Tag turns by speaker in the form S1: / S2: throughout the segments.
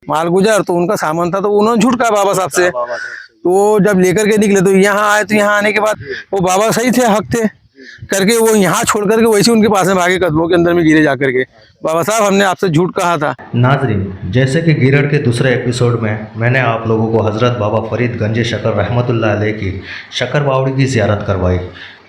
S1: मालगुजार, तो उनका सामान था तो उन्होंने झूठ कहा बाबा साहब से। तो जब लेकर के निकले तो यहाँ आए, तो यहाँ आने के बाद वो बाबा सही थे, हक थे करके वो यहाँ छोड़ करके वैसे उनके पास में भागे, कदमों के अंदर में गिरे जाकर के, बाबा साहब हमने आपसे झूठ कहा था।
S2: नाजरीन, जैसे कि गिरड़ के दूसरे एपिसोड में मैंने आप लोगों को हज़रत बाबा फरीद गंजे शकर रहमतुल्लाह अलैह की शकर बावड़ी की ज़ियारत करवाई,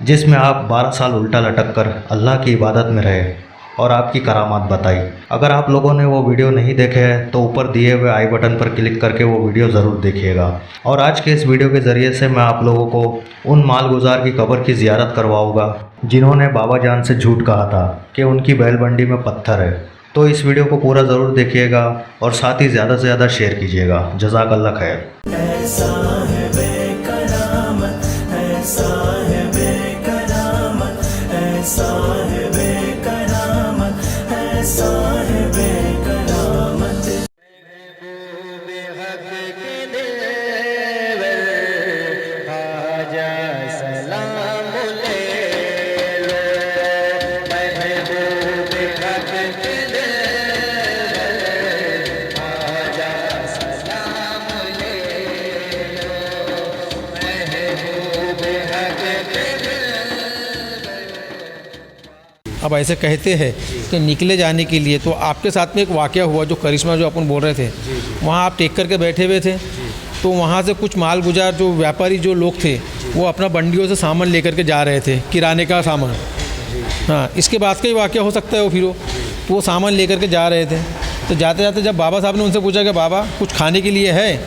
S2: जिसमें आप 12 साल उल्टा लटक कर अल्लाह की इबादत में रहे और आपकी करामात बताई। अगर आप लोगों ने वो वीडियो नहीं देखे हैं तो ऊपर दिए हुए आई बटन पर क्लिक करके वो वीडियो ज़रूर देखिएगा। और आज के इस वीडियो के ज़रिए से मैं आप लोगों को उन मालगुजार की कब्र की ज़ियारत करवाऊँगा जिन्होंने बाबा जान से झूठ कहा था कि उनकी बैलबंडी में पत्थर है। तो इस वीडियो को पूरा ज़रूर देखिएगा और साथ ही ज़्यादा से ज़्यादा शेयर कीजिएगा। जज़ाकल्लाह खैर।
S3: अब ऐसे कहते हैं कि निकले जाने के लिए, तो आपके साथ में एक वाक़या हुआ जो करिश्मा जो अपन बोल रहे थे, वहाँ आप टेक करके बैठे हुए थे, तो वहाँ से कुछ मालगुजार जो व्यापारी जो लोग थे वो अपना बंडियों से सामान लेकर के जा रहे थे, किराने का सामान। हाँ, इसके बाद का ही वाक़या हो सकता है वो। फिर वो सामान लेकर के जा रहे थे, तो जाते जाते जब बाबा साहब ने उनसे पूछा कि बाबा कुछ खाने के लिए है,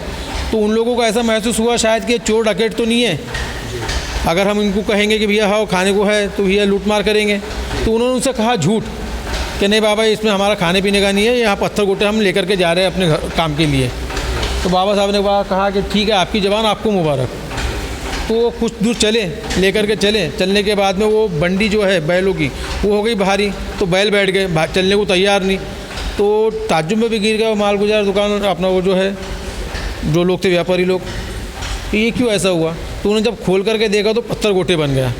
S3: तो उन लोगों को ऐसा महसूस हुआ शायद कि चोर डकैत तो नहीं है, अगर हम इनको कहेंगे कि भैया हाँ खाने को है तो भैया लूट मार करेंगे। तो उन्होंने उनसे कहा झूठ कि नहीं बाबा इसमें हमारा खाने पीने का नहीं है, यहाँ पत्थर गोटे हम लेकर के जा रहे हैं अपने घर काम के लिए। तो बाबा साहब ने कहा कि ठीक है, आपकी ज़बान आपको मुबारक। तो वो कुछ दूर चले, लेकर के चलने के बाद में वो बंडी जो है बैलों की वो हो गई भारी, तो बैल बैठ गए, चलने को तैयार नहीं। तो ताज्जुब में भी गिर गया मालगुजार दुकान अपना वो जो है जो लोग थे व्यापारी लोग, ये क्यों ऐसा हुआ। तो उन्होंने जब खोल करके देखा तो पत्थर गोटे बन गया।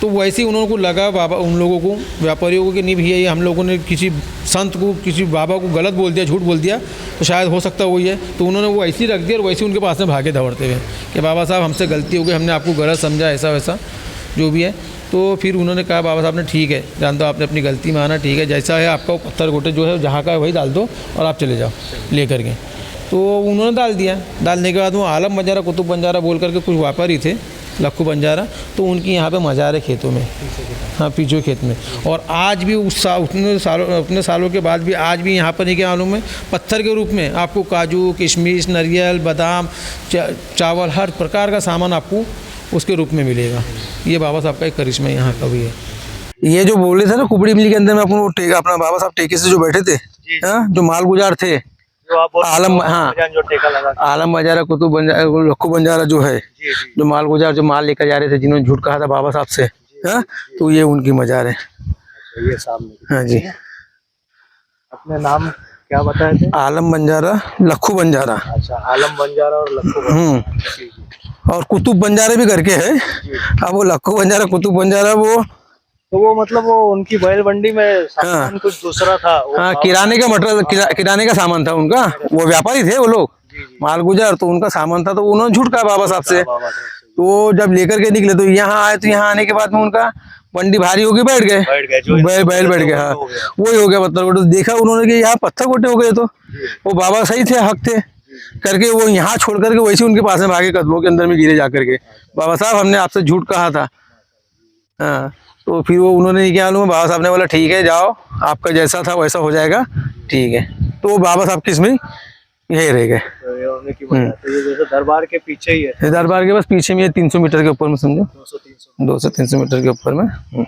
S3: तो वैसे ही उन्होंने को लगा बाबा उन लोगों को व्यापारियों को कि नहीं भैया ये हम लोगों ने किसी संत को किसी बाबा को गलत बोल दिया, झूठ बोल दिया, तो शायद हो सकता वही है। तो उन्होंने वो ऐसे ही रख दिया और वैसे उनके पास में भागे दौड़ते हुए कि बाबा साहब हमसे गलती हो गई, हमने आपको गलत समझा, ऐसा वैसा जो भी है। तो फिर उन्होंने कहा बाबा साहब ने ठीक है, जान दो आपने अपनी गलती माना, ठीक है जैसा है आपका पत्थर गोटे जो है जहाँ का है वही डाल दो और आप चले जाओ ले करके। तो उन्होंने डाल दिया। डालने के बाद वो आलम बंजारा कुतुब बंजारा बोल करके कुछ व्यापारी थे, लक्खू बंजारा, तो उनकी यहाँ पे मज़ार है खेतों में, हाँ पीछे खेत में। और आज भी उतने सालों के बाद भी आज भी यहाँ पर नहीं क्या मालूम है, पत्थर के रूप में आपको काजू किशमिश नारियल बादाम चावल हर प्रकार का सामान आपको उसके रूप में मिलेगा। ये बाबा साहब का एक करिश्मा यहाँ का भी है।
S1: ये जो बोल रहे थे ना कुबड़ी मिल के अंदर में अपन अपना बाबा साहब टेके से जो बैठे थे, जो मालगुजार थे, आलम, हाँ
S4: जो टेका लगा
S1: आलम बंजारा कुतुब बंजारा लक्खू बंजारा जो है, जो मालगुजार जो माल लेकर जा रहे थे, जिन्होंने झूठ कहा था बाबा साहब से, हाँ तो ये उनकी मजार है।
S4: ये सामने।
S1: हाँ जी।
S4: अपने नाम क्या बताए थे?
S1: आलम बंजारा लक्खू बंजारा।
S4: अच्छा, आलम बंजारा और लक्खू बंजारा।
S1: और कुतुब बंजारा भी करके है। अब वो लक्खू बंजारा कुतुब बंजारा
S4: वो मतलब वो उनकी बैलबंडी में सामान कुछ दूसरा था।
S1: हाँ, किराने का मटेरियल, किराने का सामान था उनका। वो व्यापारी थे वो लोग मालगुजार, तो उनका सामान था तो उन्होंने झूठ कहा बाबा साहब से। तो जब लेकर के निकले तो यहाँ आए, तो यहाँ आने के बाद में उनका बंडी भारी होगी, बैठ गए बैल बैठ गया। हाँ वही हो गया पत्थर गोटे। देखा उन्होंने कि यहाँ पत्थर गोटे हो गए, तो वो बाबा सही थे, हक थे करके वो यहाँ छोड़ करके वैसे उनके पास में भागे, कदमों के अंदर में गिरे जा करके, बाबा साहब हमने आपसे झूठ कहा था। हाँ, तो फिर वो उन्होंने क्या मालूम, बाबा साहब ने बोला ठीक है जाओ, आपका जैसा था वैसा हो जाएगा, ठीक है। तो वो बाबा साहब किसमें यही रह गए।
S4: तो ये जैसे दरबार के पीछे ही है,
S1: दरबार के बस पीछे में 300 मीटर के ऊपर में, समझो 200-300 मीटर के ऊपर में।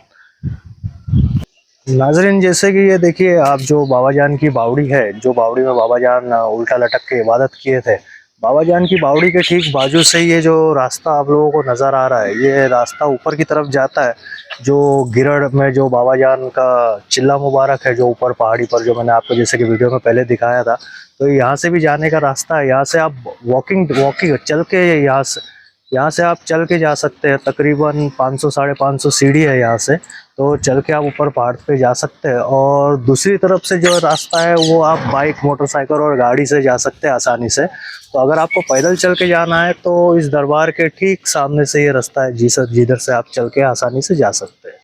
S4: नाजरीन, जैसे कि ये देखिए आप, जो बाबा जान की बावड़ी है, जो बावड़ी में बाबा जान उल्टा लटक के इबादत किए थे, बाबा जान की बावड़ी के ठीक बाजू से ये जो रास्ता आप लोगों को नज़र आ रहा है, ये रास्ता ऊपर की तरफ जाता है। जो गिरड़ में जो बाबा जान का चिल्ला मुबारक है, जो ऊपर पहाड़ी पर, जो मैंने आपको जैसे कि वीडियो में पहले दिखाया था, तो यहाँ से भी जाने का रास्ता है। यहाँ से आप वॉकिंग चल के यहाँ से आप चल के जा सकते हैं। तकरीबन 500-550 सीढ़ी है यहाँ से। तो चल के आप ऊपर पहाड़ पे जा सकते हैं। और दूसरी तरफ से जो रास्ता है वो आप बाइक, मोटरसाइकिल और गाड़ी से जा सकते हैं आसानी से। तो अगर आपको पैदल चल के जाना है तो इस दरबार के ठीक सामने से ये रास्ता है जिधर से आप चल के आसानी से जा सकते हैं।